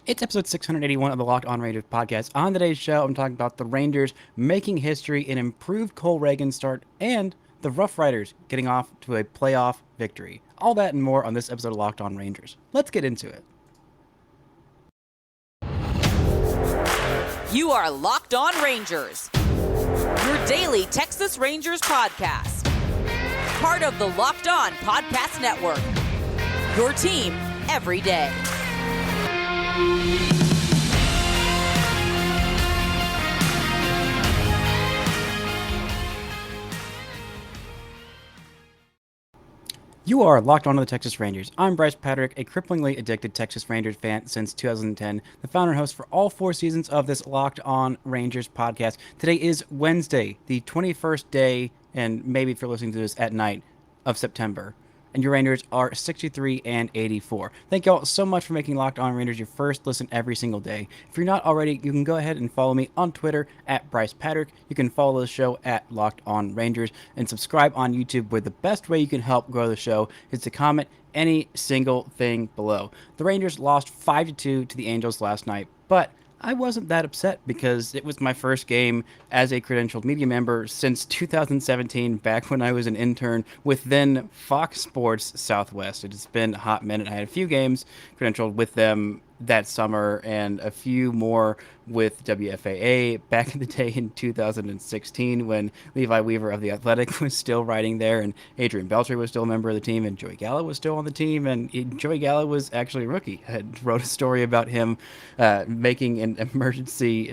It's episode 681 of the Locked On Rangers podcast. On today's show, I'm talking about the Rangers making history, an improved Cole Ragans start, and the RoughRiders getting off to a playoff victory. All that and more on this episode of Locked On Rangers. Let's get into it. You are Locked On Rangers, your daily Texas Rangers podcast. Part of the Locked On Podcast Network, your team every day. You are locked on to the Texas Rangers. I'm Brice Paterik, a cripplingly addicted Texas Rangers fan since 2010, the founder and host for all 4 seasons of this Locked On Rangers podcast. Today is Wednesday, the 21st day, and maybe if you're listening to this at night, of September. And your Rangers are 63 and 84. Thank you all so much for making Locked On Rangers your first listen every single day. If you're not already, you can go ahead and follow me on Twitter at Brice Paterik. You can follow the show at Locked On Rangers and subscribe on YouTube, where the best way you can help grow the show is to comment any single thing below. The Rangers lost 5-2 to the Angels last night, but I wasn't that upset because it was my first game as a credentialed media member since 2017, back when I was an intern with then Fox Sports Southwest. It's been a hot minute. I had a few games credentialed with them that summer and a few more with WFAA back in the day in 2016 when Levi Weaver of The Athletic was still writing there and Adrian Beltre was still a member of the team and Joey Gallo was still on the team, and Joey Gallo was actually a rookie. I wrote a story about him making an emergency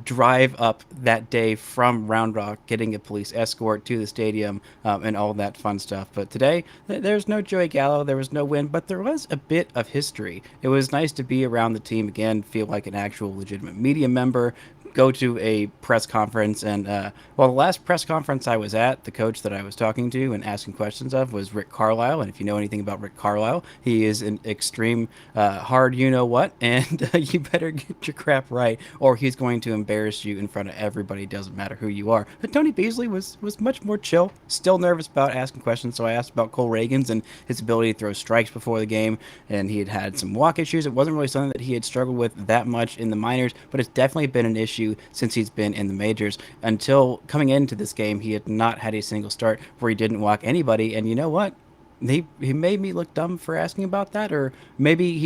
drive up that day from Round Rock, getting a police escort to the stadium, and all that fun stuff. But today, there's no Joey Gallo, there was no win, but there was a bit of history. It was nice to be around the team again, feel like an actual legitimate media member, go to a press conference. And well, the last press conference I was at, the coach that I was talking to and asking questions of was Rick Carlisle. And if you know anything about Rick Carlisle, he is an extreme hard you know what, and you better get your crap right or he's going to embarrass you in front of everybody. Doesn't matter who you are. But Tony Beasley was much more chill, still nervous about asking questions. So I asked about Cole Ragans and his ability to throw strikes before the game, and he had some walk issues. It wasn't really something that he had struggled with that much in the minors, but it's definitely been an issue since he's been in the majors. Until coming into this game, he had not had a single start where he didn't walk anybody. And you know what? He made me look dumb for asking about that, or maybe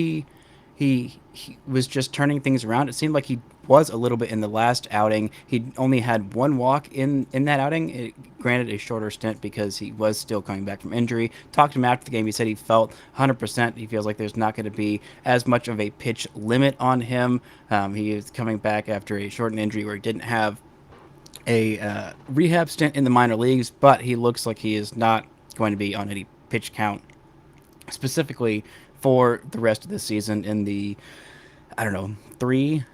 he was just turning things around. It seemed like he was a little bit in the last outing. He only had 1 walk in that outing. Granted, a shorter stint because he was still coming back from injury. Talked to him after the game. He said he felt 100%. He feels like there's not going to be as much of a pitch limit on him. He is coming back after a shortened injury where he didn't have a rehab stint in the minor leagues, but he looks like he is not going to be on any pitch count specifically for the rest of the season in the, I don't know, three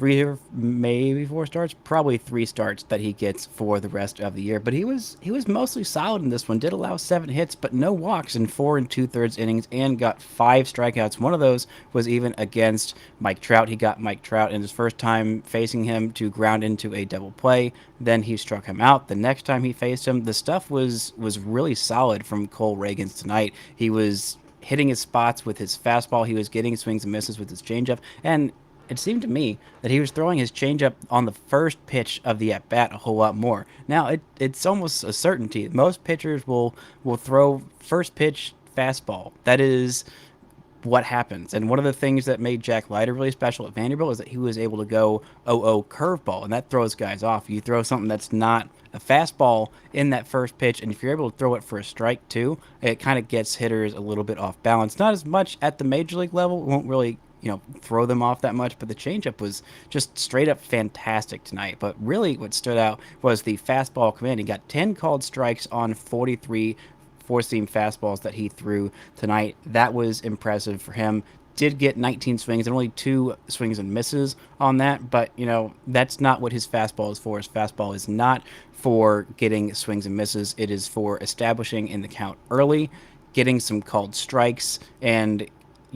or maybe 4 starts, probably 3 starts that he gets for the rest of the year. But he was mostly solid in this one. Did allow 7 hits, but no walks in 4 2/3 innings, and got 5 strikeouts. One of those was even against Mike Trout. He got Mike Trout in his first time facing him to ground into a double play. Then he struck him out. The next time he faced him, the stuff was really solid from Cole Ragans tonight. He was hitting his spots with his fastball. He was getting swings and misses with his changeup, and it seemed to me that he was throwing his changeup on the first pitch of the at bat a whole lot more. Now it's almost a certainty. Most pitchers will throw first pitch fastball. That is what happens. And one of the things that made Jack Leiter really special at Vanderbilt is that he was able to go 0-0 curveball, and that throws guys off. You throw something that's not a fastball in that first pitch, and if you're able to throw it for a strike too, it kind of gets hitters a little bit off balance. Not as much at the major league level. It won't really throw them off that much, but the changeup was just straight up fantastic tonight. But really what stood out was the fastball command. He got 10 called strikes on 43 four-seam fastballs that he threw tonight. That was impressive for him. Did get 19 swings and only 2 swings and misses on that, but that's not what his fastball is for. His fastball is not for getting swings and misses. It is for establishing in the count early, getting some called strikes, and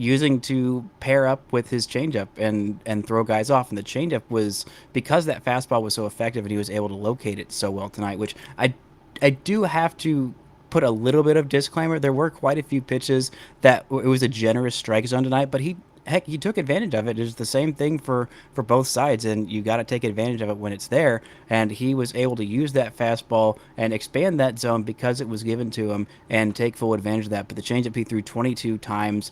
using to pair up with his changeup and throw guys off. And the changeup was, because that fastball was so effective and he was able to locate it so well tonight, which I do have to put a little bit of disclaimer. There were quite a few pitches that it was a generous strike zone tonight, but he heck, he took advantage of it. It's the same thing for both sides, and you got to take advantage of it when it's there. And he was able to use that fastball and expand that zone because it was given to him and take full advantage of that. But the changeup he threw 22 times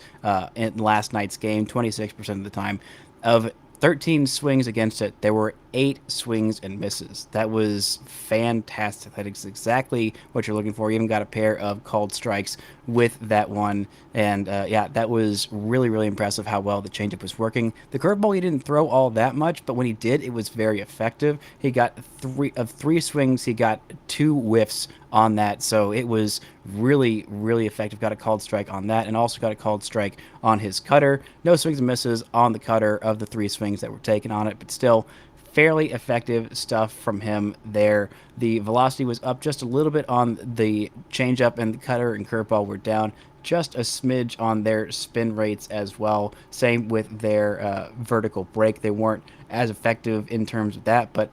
in last night's game, 26% of the time. Of 13 swings against it, there were 8 swings and misses. That was fantastic. That is exactly what you're looking for. You even got a pair of called strikes with that one. And yeah, that was really, really impressive how well the changeup was working. The curveball, he didn't throw all that much, but when he did, it was very effective. He got 3 swings, he got 2 whiffs on that. So it was really, really effective. Got a called strike on that, and also got a called strike on his cutter. No swings and misses on the cutter of the 3 swings that were taken on it, but still fairly effective stuff from him there. The velocity was up just a little bit on the changeup, and the cutter and curveball were down just a smidge on their spin rates as well. Same with their vertical break. They weren't as effective in terms of that, but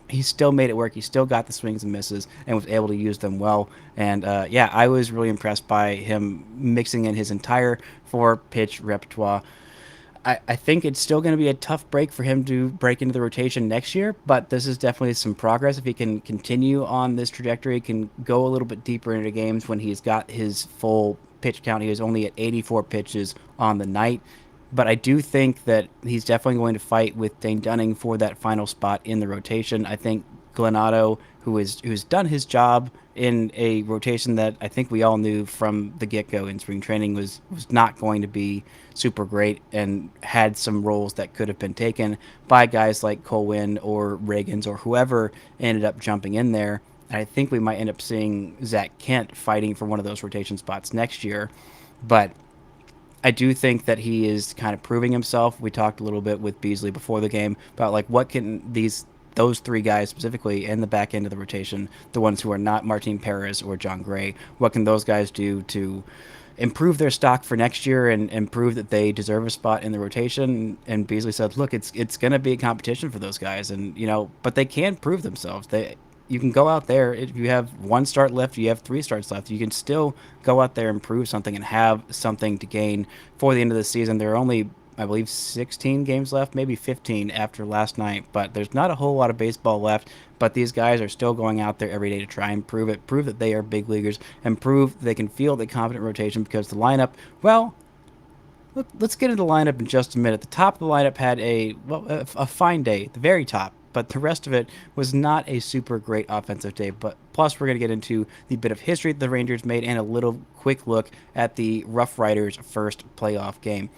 he still made it work. He still got the swings and misses and was able to use them well. And yeah, I was really impressed by him mixing in his entire 4-pitch repertoire. I think it's still going to be a tough break for him to break into the rotation next year, but this is definitely some progress. If he can continue on this trajectory, can go a little bit deeper into games when he's got his full pitch count. He was only at 84 pitches on the night. But I do think that he's definitely going to fight with Dane Dunning for that final spot in the rotation. I think Glenado, who's done his job in a rotation that I think we all knew from the get-go in spring training was not going to be super great, and had some roles that could have been taken by guys like Colwyn or Ragans or whoever ended up jumping in there. And I think we might end up seeing Zach Kent fighting for one of those rotation spots next year. But I do think that he is kind of proving himself. We talked a little bit with Beasley before the game about like what can those 3 guys specifically in the back end of the rotation, the ones who are not Martin Perez or John Gray, what can those guys do to improve their stock for next year and prove that they deserve a spot in the rotation? And Beasley said, look, it's going to be a competition for those guys, and but they can prove themselves. You can go out there, if you have 1 start left, you have 3 starts left, you can still go out there and prove something and have something to gain for the end of the season. There are only, I believe, 16 games left, maybe 15 after last night, but there's not a whole lot of baseball left. But these guys are still going out there every day to try and prove it, prove that they are big leaguers, and prove they can field a competent rotation, because the lineup, well, let's get into the lineup in just a minute. The top of the lineup had a fine day, at the very top, but the rest of it was not a super great offensive day. But plus, we're going to get into the bit of history that the Rangers made and a little quick look at the RoughRiders' first playoff game.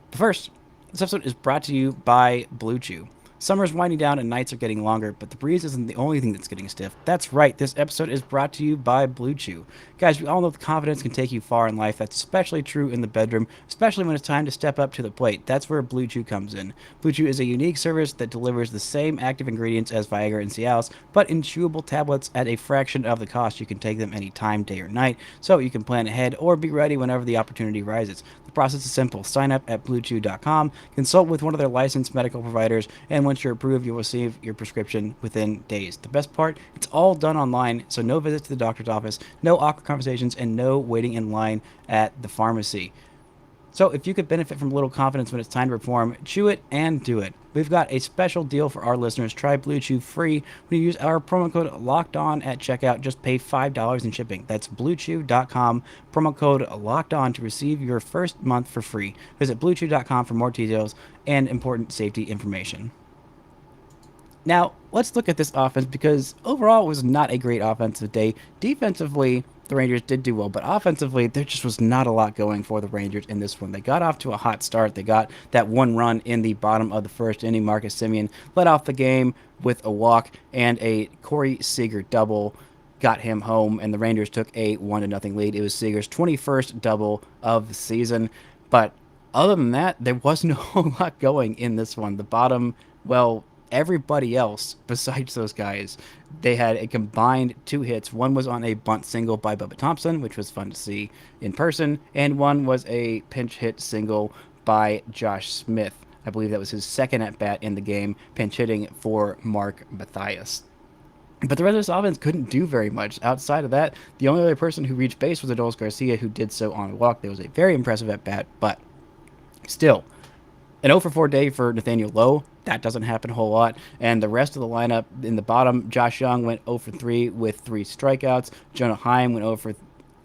But first, this episode is brought to you by Blue Chew. Summer's winding down and nights are getting longer, but the breeze isn't the only thing that's getting stiff. That's right, this episode is brought to you by Blue Chew. Guys, we all know that confidence can take you far in life. That's especially true in the bedroom, especially when it's time to step up to the plate. That's where Blue Chew comes in. Blue Chew is a unique service that delivers the same active ingredients as Viagra and Cialis, but in chewable tablets at a fraction of the cost. You can take them anytime, day or night, so you can plan ahead or be ready whenever the opportunity arises. The process is simple. Sign up at bluechew.com, consult with one of their licensed medical providers, and once you're approved, you'll receive your prescription within days. The best part, it's all done online, so no visits to the doctor's office, no awkward conversations, and no waiting in line at the pharmacy. So if you could benefit from a little confidence when it's time to perform, chew it and do it. We've got a special deal for our listeners. Try Blue Chew free when you use our promo code LOCKEDON at checkout. Just pay $5 in shipping. That's bluechew.com, promo code LOCKEDON to receive your first month for free. Visit bluechew.com for more details and important safety information. Now, let's look at this offense, because overall it was not a great offensive day. Defensively, the Rangers did do well, but offensively, there just was not a lot going for the Rangers in this one. They got off to a hot start. They got that 1 run in the bottom of the first inning. Marcus Semien led off the game with a walk, and a Corey Seager double got him home, and the Rangers took a 1-0 lead. It was Seager's 21st double of the season, but other than that, there wasn't a whole lot going in this one. The bottom, well, everybody else besides those guys, they had a combined 2 hits. One was on a bunt single by Bubba Thompson, which was fun to see in person, and one was a pinch hit single by Josh Smith. I believe that was his second at-bat in the game, pinch hitting for Mark Mathias. But the rest of this offense couldn't do very much. Outside of that, the only other person who reached base was Adolis Garcia, who did so on a walk. That was a very impressive at-bat, but still, An 0 for 4 day for Nathaniel Lowe. That doesn't happen a whole lot. And the rest of the lineup in the bottom, Josh Jung went 0 for 3 with 3 strikeouts. Jonah Heim went 0 for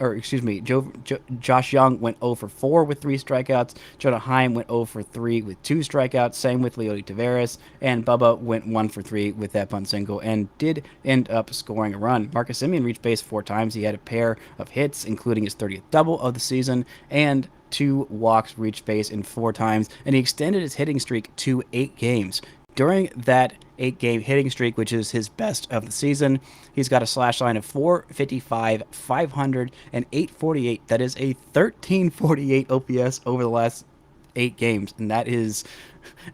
or excuse me, Josh Jung went 0 for 4 with 3 strikeouts. Jonah Heim went 0 for 3 with 2 strikeouts. Same with Leody Taveras. And Bubba went 1 for 3 with that bunt single and did end up scoring a run. Marcus Semien reached base 4 times. He had a pair of hits, including his 30th double of the season, and 2 walks reached base in 4 times. And he extended his hitting streak to 8 games. During that 8-game hitting streak, which is his best of the season, he's got a slash line of 455, 500, and 848. That is a 1348 OPS over the last 8 games, and that is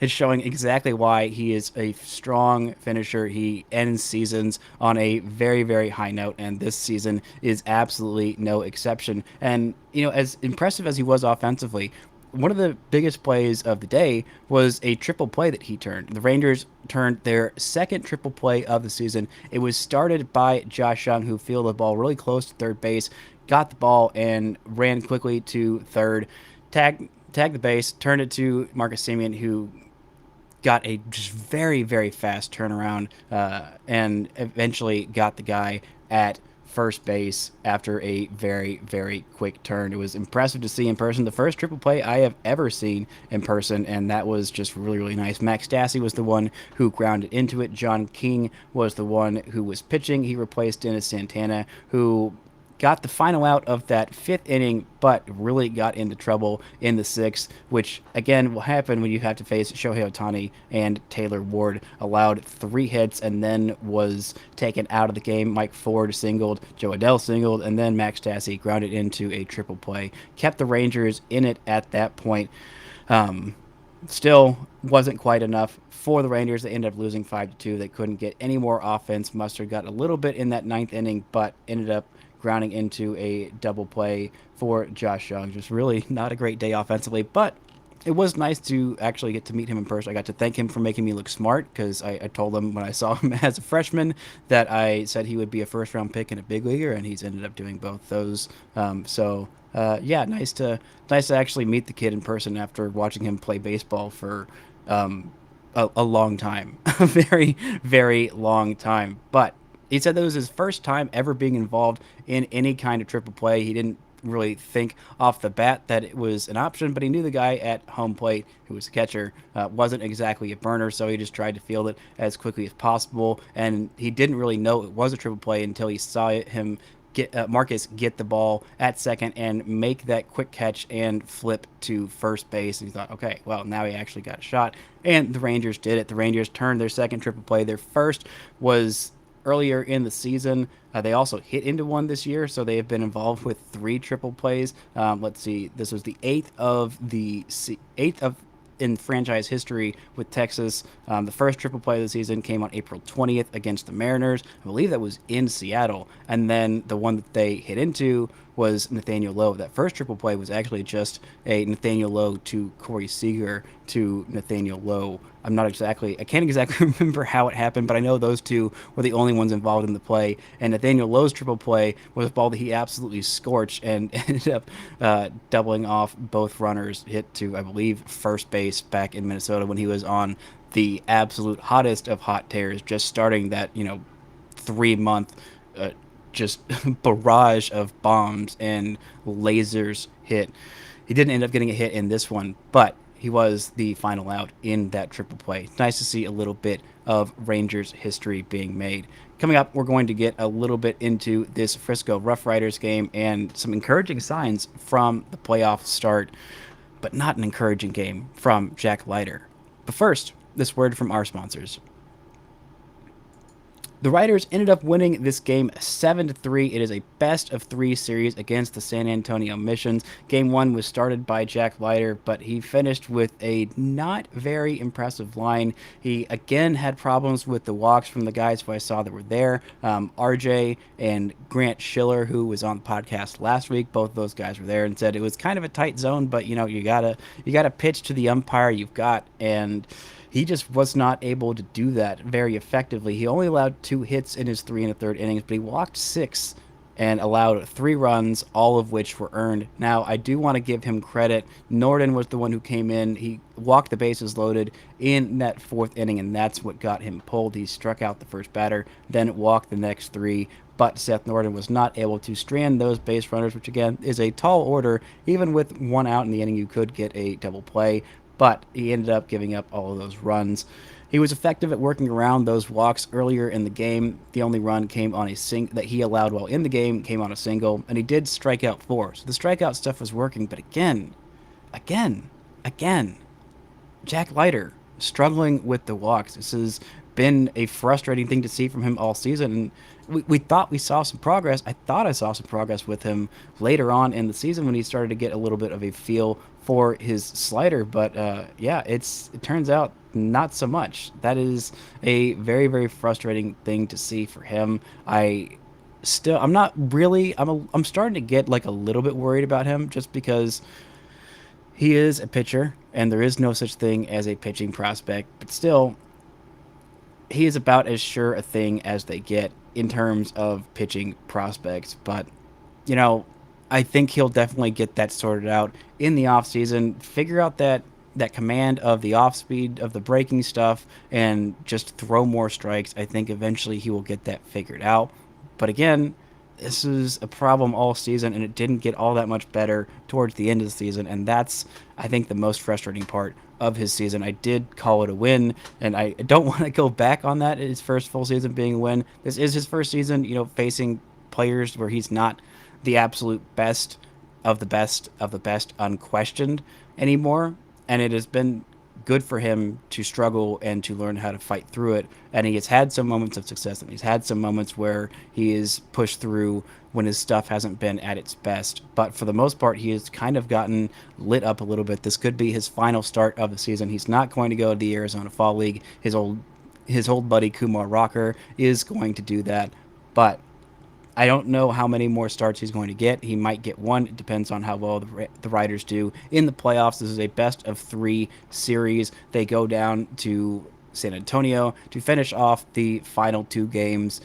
showing exactly why he is a strong finisher. He ends seasons on a very, very high note, and this season is absolutely no exception. And, as impressive as he was offensively, one of the biggest plays of the day was a triple play that he turned. The Rangers turned their second triple play of the season. It was started by Josh Jung, who fielded the ball really close to third base, got the ball, and ran quickly to third, tagged the base, turned it to Marcus Semien, who got a just very, very fast turnaround and eventually got the guy at first base after a very, very quick turn. It was impressive to see in person. The first triple play I have ever seen in person, and that was just really, really nice. Max Stassi was the one who grounded into it. John King was the one who was pitching. He replaced Dennis Santana, who got the final out of that 5th inning, but really got into trouble in the 6th, which again will happen when you have to face Shohei Ohtani and Taylor Ward. Allowed 3 hits and then was taken out of the game. Mike Ford singled, Joe Adell singled, and then Max Stassi grounded into a triple play. Kept the Rangers in it at that point. Still wasn't quite enough for the Rangers. They ended up losing 5-2. They couldn't get any more offense. Mustard got a little bit in that 9th inning, but ended up grounding into a double play for Josh Jung. Just really not a great day offensively, but it was nice to actually get to meet him in person. I got to thank him for making me look smart, because I told him when I saw him as a freshman that I said he would be a first-round pick and a big leaguer, and he's ended up doing both those. Yeah, nice to actually meet the kid in person after watching him play baseball for a long time, a very, very long time. But he said that was his first time ever being involved in any kind of triple play. He didn't really think off the bat that it was an option, but he knew the guy at home plate, who was the catcher, wasn't exactly a burner, so he just tried to field it as quickly as possible. And he didn't really know it was a triple play until he saw him Marcus get the ball at second and make that quick catch and flip to first base. And he thought, okay, well, now he actually got a shot. And the Rangers did it. The Rangers turned their second triple play. Their first was earlier in the season. They also hit into one this year, so they have been involved with 3 triple plays. Let's see, this was the eighth of in franchise history with Texas. The first triple play of the season came on April 20th against the Mariners. I believe that was in Seattle. And then the one that they hit into was Nathaniel Lowe. That first triple play was actually just a Nathaniel Lowe to Corey Seager to Nathaniel Lowe. I can't exactly remember how it happened, but I know those two were the only ones involved in the play. And Nathaniel Lowe's triple play was a ball that he absolutely scorched and ended up doubling off both runners, hit to, I believe, first base back in Minnesota when he was on the absolute hottest of hot tears, just starting that, 3-month just barrage of bombs and lasers hit. He didn't end up getting a hit in this one, but he was the final out in that triple play. Nice to see a little bit of Rangers history being made. Coming up, we're going to get a little bit into this Frisco RoughRiders game and some encouraging signs from the playoff start, but not an encouraging game from Jack Leiter. But first, this word from our sponsors. The Riders ended up winning this game 7-3. It is a best-of-3 series against the San Antonio Missions. Game 1 was started by Jack Leiter, but he finished with a not very impressive line. He again had problems with the walks from the guys who I saw that were there. RJ and Grant Schiller, who was on the podcast last week, both of those guys were there and said it was kind of a tight zone, but you gotta pitch to the umpire you've got, and he just was not able to do that very effectively. He only allowed 2 hits in his 3 1/3 innings, but he walked 6 and allowed 3 runs, all of which were earned. Now, I do want to give him credit. Norden was the one who came in. He walked the bases loaded in that 4th inning, and that's what got him pulled. He struck out the first batter, then walked the next 3. But Seth Norden was not able to strand those base runners, which again is a tall order. Even with 1 out in the inning, you could get a double play, but he ended up giving up all of those runs. He was effective at working around those walks earlier in the game. The only run came on a that he allowed while in the game came on a single, and he did strike out 4. So the strikeout stuff was working, but again, again, Jack Leiter struggling with the walks. This has been a frustrating thing to see from him all season. And we thought we saw some progress. I thought I saw some progress with him later on in the season when he started to get a little bit of a feel for his slider. But yeah, it turns out not so much. That is a very, very frustrating thing to see for him. I'm not really, I'm starting to get like a little bit worried about him just because he is a pitcher, and there is no such thing as a pitching prospect. But still, he is about as sure a thing as they get in terms of pitching prospects. But, you know, I think he'll definitely get that sorted out in the offseason, figure out that command of the off speed, of the breaking stuff, and just throw more strikes. I think eventually he will get that figured out. But again, this is a problem all season, and it didn't get all that much better towards the end of the season, and that's, I think, the most frustrating part of his season. I did call it a win, and I don't want to go back on that, his first full season being a win. This is his first season, facing players where he's not the absolute best of the best of the best, unquestioned anymore, and it has been good for him to struggle and to learn how to fight through it. And he has had some moments of success, and he's had some moments where he is pushed through when his stuff hasn't been at its best. But for the most part, he has kind of gotten lit up a little bit. This could be his final start of the season. He's not going to go to the Arizona Fall League. His old buddy Kumar Rocker is going to do that, but I don't know how many more starts he's going to get. He might get one. It depends on how well the Riders do in the playoffs. This is a best of 3 series. They go down to San Antonio to finish off the final 2 games.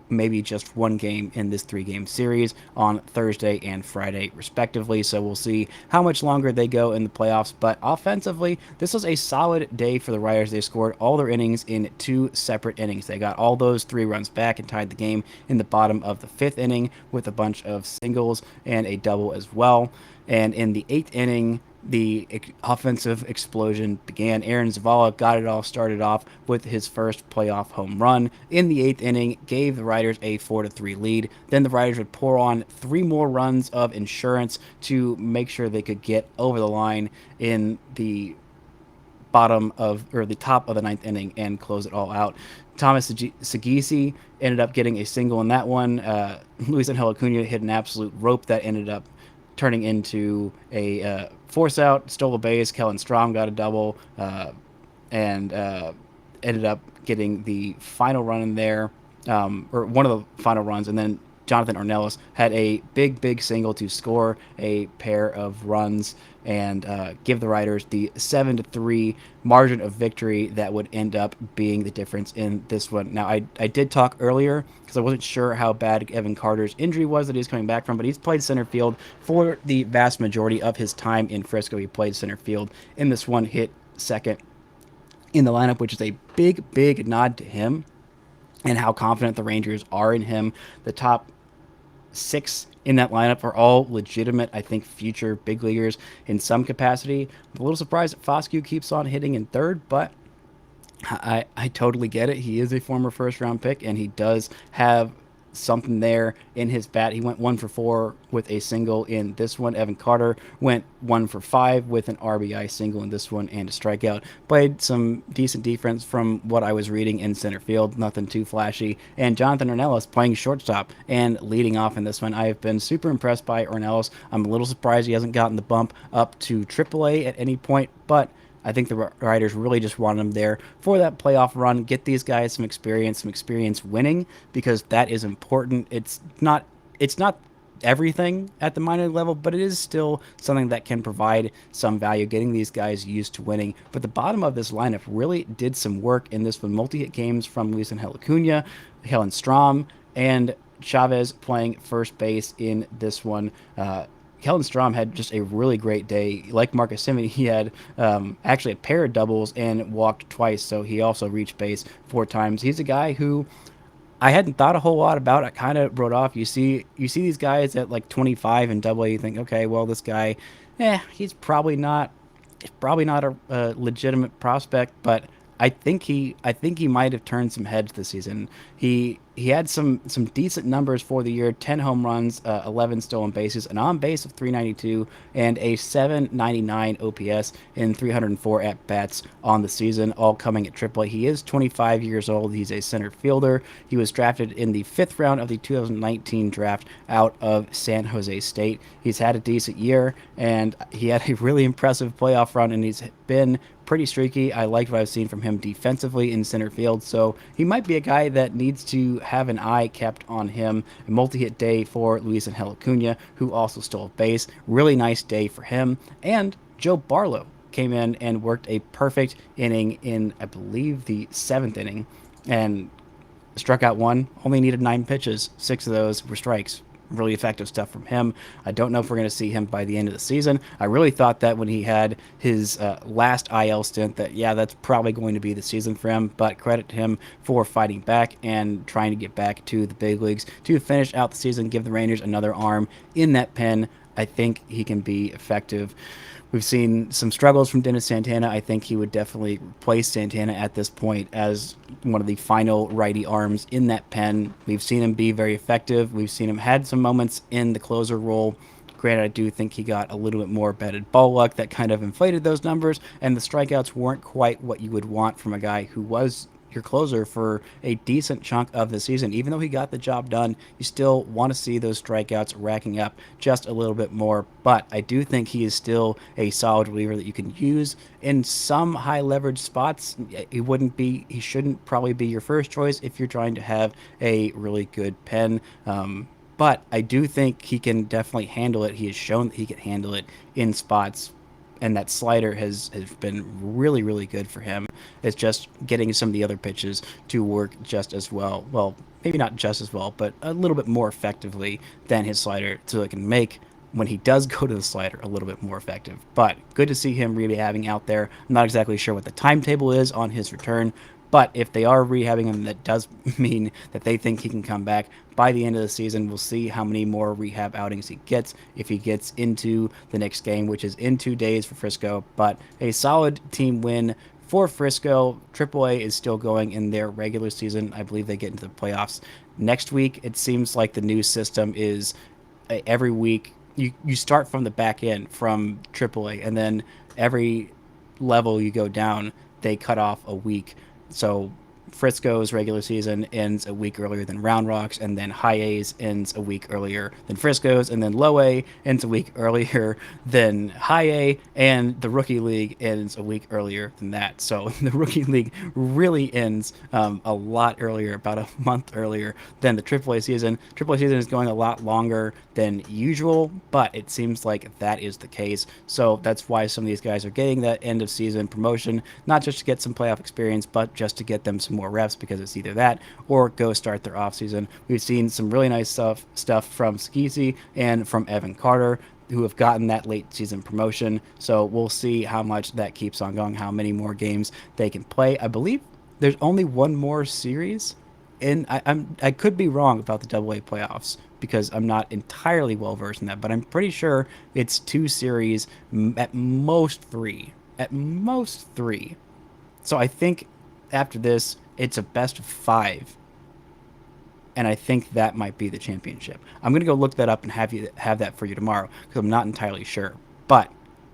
Maybe just 1 game in this 3-game series on Thursday and Friday, respectively. So we'll see how much longer they go in the playoffs. But offensively, this was a solid day for the Riders. They scored all their innings in 2 separate innings. They got all those 3 runs back and tied the game in the bottom of the 5th inning with a bunch of singles and a double as well. And in the 8th inning, the offensive explosion began. Aaron Zavala got it all started off with his first playoff home run in the 8th inning, gave the Riders a 4-3 lead. Then the Riders would pour on 3 more runs of insurance to make sure they could get over the line in the the top of the 9th inning and close it all out. Thomas Sagisi ended up getting a single in that one. Luis Angel Acuna hit an absolute rope that ended up turning into a force out, stole a base. Kellen Strom got a double, and ended up getting the final run in there, or one of the final runs. And then Jonathan Ornelas had a big single to score a pair of runs and give the Riders the 7-3 margin of victory that would end up being the difference in this one. Now, I did talk earlier because I wasn't sure how bad Evan Carter's injury was that he's coming back from, but he's played center field for the vast majority of his time in Frisco. He played center field in this one, hit second in the lineup, which is a big nod to him and how confident the Rangers are in him. The top 6 in that lineup are all legitimate, I think, future big leaguers in some capacity. I'm a little surprised that Foscue keeps on hitting in third, but I totally get it. He is a former first-round pick, and he does have something there in his bat. He went 1 for 4 with a single in this one. Evan Carter went 1 for 5 with an RBI single in this one and a strikeout. Played some decent defense from what I was reading in center field, nothing too flashy. And Jonathan Ornelas playing shortstop and leading off in this one. I have been super impressed by Ornelas. I'm a little surprised he hasn't gotten the bump up to AAA at any point, but I think the Riders really just wanted him there for that playoff run, get these guys some experience winning, because that is important. It's not everything at the minor league level, but it is still something that can provide some value, getting these guys used to winning. But the bottom of this lineup really did some work in this one. Multi-hit games from Luis Angel Acuna, Helen Strom, and Chavez playing first base in this one. Kellen Strom had just a really great day. Like Marcus Semien, he had actually a pair of doubles and walked twice, so he also reached base 4 times. He's a guy who I hadn't thought a whole lot about. I kind of wrote off. You see these guys at like 25 and double A. You think, okay, well this guy, he's probably not a legitimate prospect, but I think he might have turned some heads this season. He had some decent numbers for the year: 10 home runs, 11 stolen bases, an on base of 392, and a 799 OPS in 304 at bats on the season, all coming at AAA. He is 25 years old. He's a center fielder. He was drafted in the 5th round of the 2019 draft out of San Jose State. He's had a decent year, and he had a really impressive playoff run, and he's been pretty streaky. I liked what I've seen from him defensively in center field, so he might be a guy that needs to have an eye kept on him. A multi-hit day for Luis Angel Acuna, who also stole a base. Really nice day for him. And Joe Barlow came in and worked a perfect inning in, I believe, the 7th inning, and struck out one. Only needed 9 pitches. 6 of those were strikes. Really effective stuff from him. I don't know if we're going to see him by the end of the season. I really thought that when he had his last IL stint, that yeah, that's probably going to be the season for him. But credit to him for fighting back and trying to get back to the big leagues to finish out the season, give the Rangers another arm in that pen. I think he can be effective. We've seen some struggles from Dennis Santana. I think he would definitely replace Santana at this point as one of the final righty arms in that pen. We've seen him be very effective. We've seen him had some moments in the closer role. Granted, I do think he got a little bit more batted ball luck that kind of inflated those numbers, and the strikeouts weren't quite what you would want from a guy who was your closer for a decent chunk of the season. Even though he got the job done, you still want to see those strikeouts racking up just a little bit more. But I do think he is still a solid reliever that you can use in some high leverage spots. He shouldn't probably be your first choice if you're trying to have a really good pen. But I do think he can definitely handle it. He has shown that he can handle it in spots, and that slider has been really, really good for him. It's just getting some of the other pitches to work just as well. Well, maybe not just as well, but a little bit more effectively than his slider, so it can make when he does go to the slider a little bit more effective. But good to see him rehabbing out there. I'm not exactly sure what the timetable is on his return, but if they are rehabbing him, that does mean that they think he can come back by the end of the season. We'll see how many more rehab outings he gets if he gets into the next game, which is in 2 days for Frisco. But a solid team win for Frisco. AAA is still going in their regular season. I believe they get into the playoffs next week. It seems like the new system is every week you start from the back end from AAA, and then every level you go down, they cut off a week. So Frisco's regular season ends a week earlier than Round Rock's, and then High A's ends a week earlier than Frisco's, and then Low A ends a week earlier than High A, and the Rookie League ends a week earlier than that. So the Rookie League really ends a lot earlier, about a month earlier than the AAA season. AAA season is going a lot longer than usual, but it seems like that is the case. So that's why some of these guys are getting that end of season promotion, not just to get some playoff experience, but just to get them some more reps, because it's either that or go start their offseason. We've seen some really nice stuff from Skeezy and from Evan Carter, who have gotten that late season promotion. So we'll see how much that keeps on going, how many more games they can play. I believe there's only one more series, and I could be wrong about the AA playoffs because I'm not entirely well versed in that, but I'm pretty sure it's 2 series, at most 3. At most 3. So I think after this, it's a best of 5, and I think that might be the championship. I'm gonna go look that up and have that for you tomorrow because I'm not entirely sure. But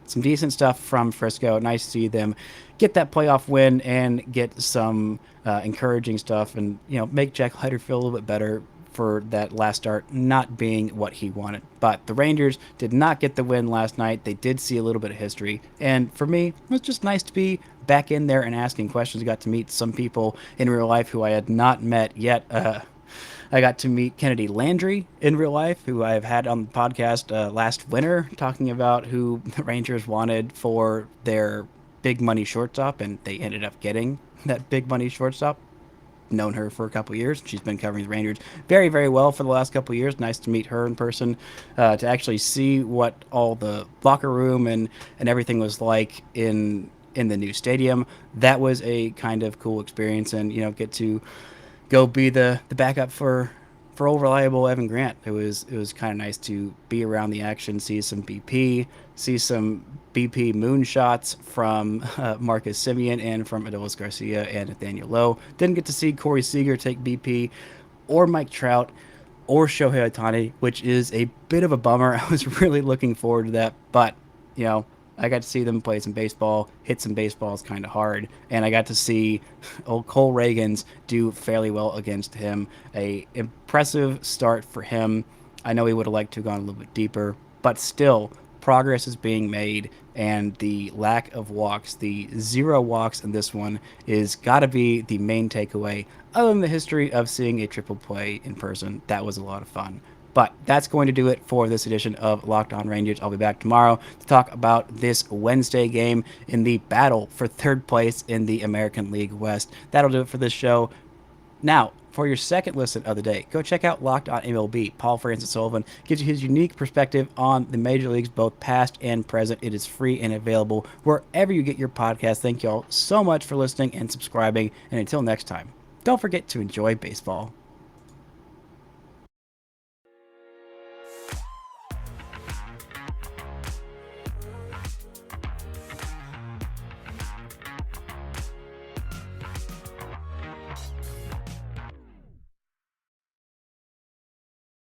some decent stuff from Frisco. Nice to see them get that playoff win and get some encouraging stuff, and make Jack Leiter feel a little bit better for that last start not being what he wanted. But the Rangers did not get the win last night. They did see a little bit of history, and for me, it was just nice to be back in there and asking questions. I got to meet some people in real life who I had not met yet. I got to meet Kennedy Landry in real life, who I've had on the podcast last winter, talking about who the Rangers wanted for their big money shortstop, and they ended up getting that big money shortstop. known her for a couple years. She's been covering the Rangers very, very well for the last couple years. Nice to meet her in person, to actually see what all the locker room and everything was like in the new stadium. That was a kind of cool experience, and get to go be the backup for old reliable Evan Grant. It was kind of nice to be around the action, see some BP, see some BP moonshots from Marcus Semien and from Adolis Garcia and Nathaniel Lowe. Didn't get to see Corey Seager take BP or Mike Trout or Shohei Ohtani, which is a bit of a bummer. I was really looking forward to that, but you know, I got to see them play some baseball, hit some baseballs kind of hard, and I got to see old Cole Ragans do fairly well against him. A impressive start for him. I know he would have liked to have gone a little bit deeper, but still, progress is being made, and the lack of walks, the 0 walks in this one, is got to be the main takeaway. Other than the history of seeing a triple play in person, that was a lot of fun. But that's going to do it for this edition of Locked On Rangers. I'll be back tomorrow to talk about this Wednesday game in the battle for third place in the American League West. That'll do it for this show. Now, for your second listen of the day, go check out Locked On MLB. Paul Francis Sullivan gives you his unique perspective on the major leagues, both past and present. It is free and available wherever you get your podcast. Thank you all so much for listening and subscribing. And until next time, don't forget to enjoy baseball.